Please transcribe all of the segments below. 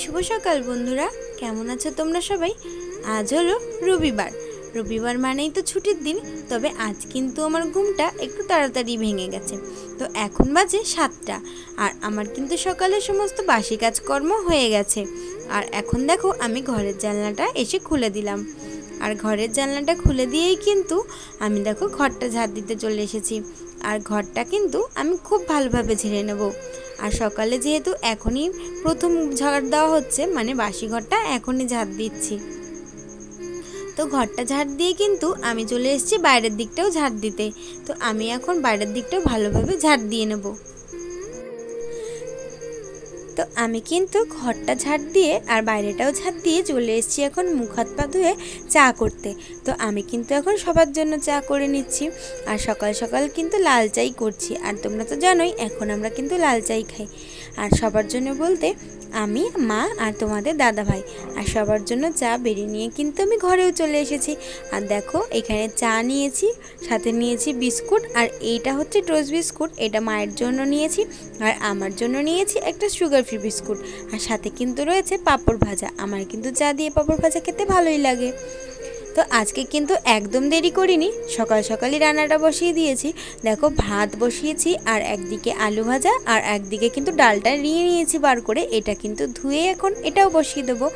শুভ সকাল বন্ধুরা, কেমন আছো তোমরা সবাই? আজ হলো রবিবার। রবিবার মানেই তো ছুটির দিন। তবে আজ কিন্তু আমার ঘুমটা একটু তাড়াতাড়ি ভেঙে গেছে। তো এখন বাজে 7টা, আর আমার কিন্তু সকালে সমস্ত বাসি কাজকর্ম হয়ে গেছে। আর এখন দেখো আমি ঘরের জানলাটা এসে খুলে দিলাম। আর ঘরের জানলাটা খুলে দিয়েই কিন্তু আমি দেখো ঘরটা ঝাড় দিতে চলে এসেছি। আর ঘরটা কিন্তু আমি খুব ভালোভাবে ঝেড়ে নেব। আর সকালে যেহেতু এখনই প্রথম ঝাড় দেওয়া হচ্ছে, মানে বাসি ঘরটা এখনই ঝাড় দিচ্ছি। তো ঘরটা ঝাড় দিয়ে কিন্তু আমি চলে এসেছি বাইরের দিকটাও ঝাড় দিতে। তো আমি এখন বাইরের দিকটাও ভালোভাবে ঝাড় দিয়ে নেব। তো আমি কিন্তু ঘরটা ঝাড় দিয়ে আর বাইরেটাও ঝাড় দিয়ে চলে এসেছি এখন মুখ হাত পা ধুয়ে চা করতে। তো আমি কিন্তু এখন সবার জন্য চা করে নিচ্ছি। আর সকাল সকাল কিন্তু লাল চাই করছি। আর তোমরা তো জানোই এখন আমরা কিন্তু লাল চাই খাই। আর সবার জন্য বলতে আমি, মা আর তোমাদের দাদা ভাই। আর সবার জন্য চা বেরিয়ে নিয়ে কিন্তু আমি ঘরেও চলে এসেছি। আর দেখো এখানে চা নিয়েছি, সাথে নিয়েছি বিস্কুট। আর এইটা হচ্ছে টোস্ট বিস্কুট, এটা মায়ের জন্য নিয়েছি। আর আমার জন্য নিয়েছি একটা সুগার ফ্রি বিস্কুট। আর সাথে কিন্তু রয়েছে পাঁপড় ভাজা। আমার কিন্তু চা দিয়ে পাঁপড় ভাজা খেতে ভালোই লাগে। তো আজকে কিন্তু একদম দেরি করিনি, সকাল সকালই রান্নাটা বসিয়ে দিয়েছি। দেখো ভাত বসিয়েছি, আর একদিকে আলু ভাজা, আর একদিকে কিন্তু ডালটা নিয়ে নিয়েছি বার করে। এটা কিন্তু ধুয়ে এখন এটাও বসিয়ে দেবো।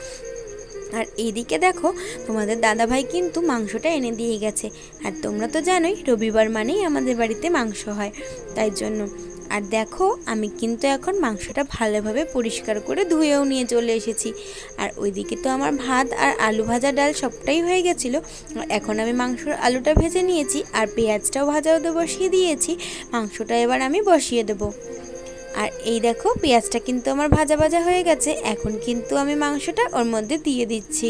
আর এইদিকে দেখো তোমাদের দাদাভাই কিন্তু মাংসটা এনে দিয়ে গেছে। আর তোমরা তো জানোই রবিবার মানেই আমাদের বাড়িতে মাংস হয়, তাই জন্য। আর দেখো আমি কিন্তু এখন মাংসটা ভালোভাবে পরিষ্কার করে ধুয়েও নিয়ে চলে এসেছি। আর ওইদিকে তো আমার ভাত আর আলু ভাজা ডাল সবটাই হয়ে গেছিলো। এখন আমি মাংসর আলুটা ভেজে নিয়েছি, আর পেঁয়াজটাও ভাজাও বসিয়ে দিয়েছি। মাংসটা এবার আমি বসিয়ে দেবো। আর এই দেখো পেঁয়াজটা কিন্তু আমার ভাজা ভাজা হয়ে গেছে। এখন কিন্তু আমি মাংসটা ওর মধ্যে দিয়ে দিচ্ছি।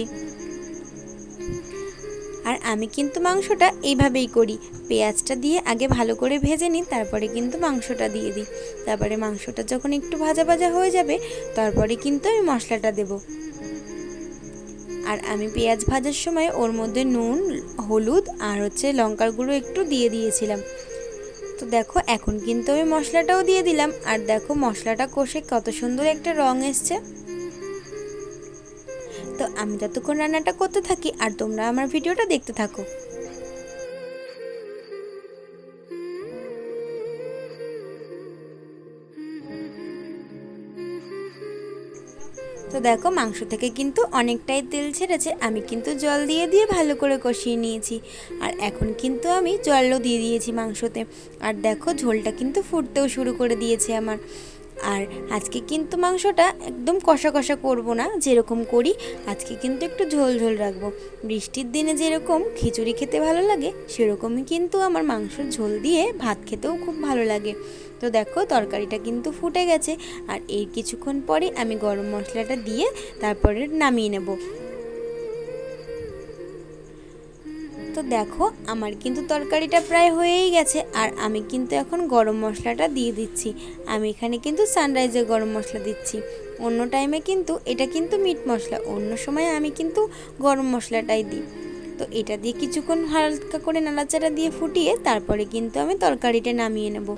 আর আমি কিন্তু মাংসটা এইভাবেই করি, পেঁয়াজটা দিয়ে আগে ভালো করে ভেজে নিই, তারপরে কিন্তু মাংসটা দিয়ে দিই। তারপরে মাংসটা যখন একটু ভাজা ভাজা হয়ে যাবে, তারপরে কিন্তু আমি মশলাটা দেব। আর আমি পেঁয়াজ ভাজার সময় ওর মধ্যে নুন, হলুদ আর লঙ্কার গুঁড়ো একটু দিয়ে দিয়েছিলাম। তো দেখো এখন কিন্তু আমি মশলাটাও দিয়ে দিলাম। আর দেখো মশলাটা কষে কত সুন্দর একটা রং এসছে। তো আমি যতক্ষণ রান্নাটা করতে থাকি আর তোমরা আমার ভিডিওটা দেখতে থাকো। তো দেখো মাংস থেকে কিন্তু অনেকটাই তেল ছেড়েছে। আমি কিন্তু জল দিয়ে দিয়ে ভালো করে কষিয়ে নিয়েছি। আর এখন কিন্তু আমি জলও দিয়ে দিয়েছি মাংসতে। আর দেখো ঝোলটা কিন্তু ফুটতেও শুরু করে দিয়েছে আমার। আর আজকে কিন্তু মাংসটা একদম কষা কষা করব না, যেরকম করি আজকে কিন্তু একটু ঝোল ঝোল রাখবো। বৃষ্টির দিনে যেরকম খিচুড়ি খেতে ভালো লাগে, সেরকমই কিন্তু আমার মাংসর ঝোল দিয়ে ভাত খেতেও খুব ভালো লাগে। তো দেখো তরকারিটা কিন্তু ফুটে গেছে। আর এই কিছুক্ষণ পরে আমি গরম মশলাটা দিয়ে তারপরে নামিয়ে নেব। তো দেখো আমার কিন্তু তরকারিটা প্রায় হয়েই গেছে। আর আমি কিন্তু এখন গরম মশলাটা দিয়ে দিচ্ছি। আমি এখানে কিন্তু সানরাইজের গরম মশলা দিচ্ছি। অন্য টাইমে কিন্তু এটা কিন্তু মিট মশলা, অন্য সময় আমি কিন্তু গরম মশলাটাই দিই। তো এটা দিয়ে কিছুক্ষণ হালকা করে নাড়াচাড়া দিয়ে ফুটিয়ে তারপরে কিন্তু আমি তরকারিটা নামিয়ে নেব।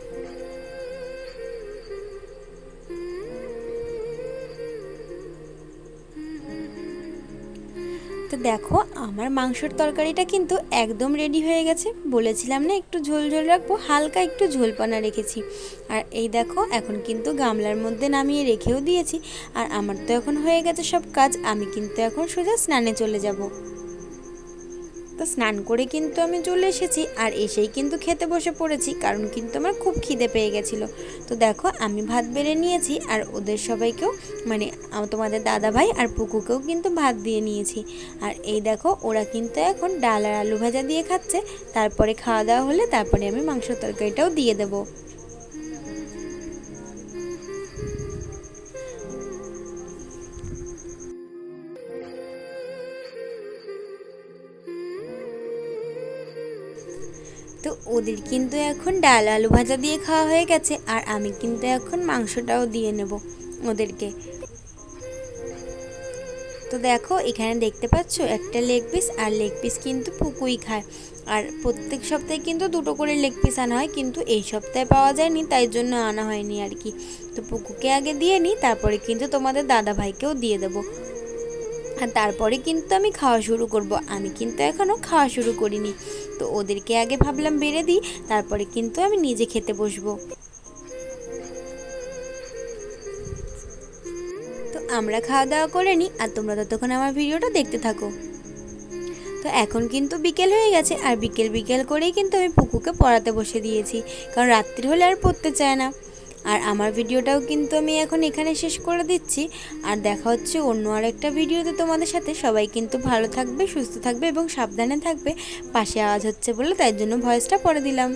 তো দেখো আমার মাংসের তরকারিটা কিন্তু একদম রেডি হয়ে গেছে। বলেছিলাম না একটু ঝোল ঝোল রাখবো, হালকা একটু ঝোলপানা রেখেছি। আর এই দেখো এখন কিন্তু গামলার মধ্যে নামিয়ে রেখেও দিয়েছি। আর আমার তো এখন হয়ে গেছে সব কাজ। আমি কিন্তু এখন সোজা স্নানে চলে যাব। তো স্নান করে কিন্তু আমি চলে এসেছি। আর এসেই কিন্তু খেতে বসে পড়েছি, কারণ কিন্তু আমার খুব খিদে পেয়ে গেছিলো। তো দেখো আমি ভাত বেড়ে নিয়েছি, আর ওদের সবাইকেও, মানে তোমাদের দাদা ভাই আর পুকুকেও কিন্তু ভাত দিয়ে নিয়েছি। আর এই দেখো ওরা কিন্তু এখন ডাল আর আলু ভাজা দিয়ে খাচ্ছে। তারপরে খাওয়া দাওয়া হলে তারপরে আমি মাংস তরকারিটাও দিয়ে দেবো। তো ওদের কিন্তু এখন ডাল আলু ভাজা দিয়ে খাওয়া হয়ে গেছে। আর আমি কিন্তু এখন মাংসটাও দিয়ে নেব ওদেরকে। তো দেখো এখানে দেখতে পাচ্ছ একটা লেগ পিস, আর লেগ পিস কিন্তু পুকুই খায়। আর প্রত্যেক সপ্তাহে কিন্তু 2টো করে লেগ পিস আনা হয়, কিন্তু এই সপ্তাহে পাওয়া যায়নি তাই জন্য আনা হয়নি আর কি। তো পুকুকে আগে দিয়ে নিই, তারপরে কিন্তু তোমাদের দাদা ভাইকেও দিয়ে দেবো। আর তারপরে কিন্তু আমি খাওয়া শুরু করব। আমি কিন্তু এখনও খাওয়া শুরু করিনি, তো ওদেরকে আগে ভাবলাম বেড়ে দিই, তারপরে কিন্তু আমি নিজে খেতে বসবো। তো আমরা খাওয়া দাওয়া করে নিই, আর তোমরা ততক্ষণ আমার ভিডিওটা দেখতে থাকো। তো এখন কিন্তু বিকেল হয়ে গেছে, আর বিকেল বিকেল করেই কিন্তু আমি পুকুকে পড়াতে বসে দিয়েছি, কারণ রাত্রি হলে আর পড়তে চায় না। আর আমার ভিডিওটাও কিন্তু আমি এখন এখানে শেষ করে দিচ্ছি। আর দেখা হচ্ছে অন্য আরেকটা ভিডিওতে তোমাদের সাথে। সবাই কিন্তু ভালো থাকবে, সুস্থ থাকবে এবং সাবধানে থাকবে। পাশে আওয়াজ হচ্ছে বলে তাই জন্য ভয়েসটা পরে দিলাম।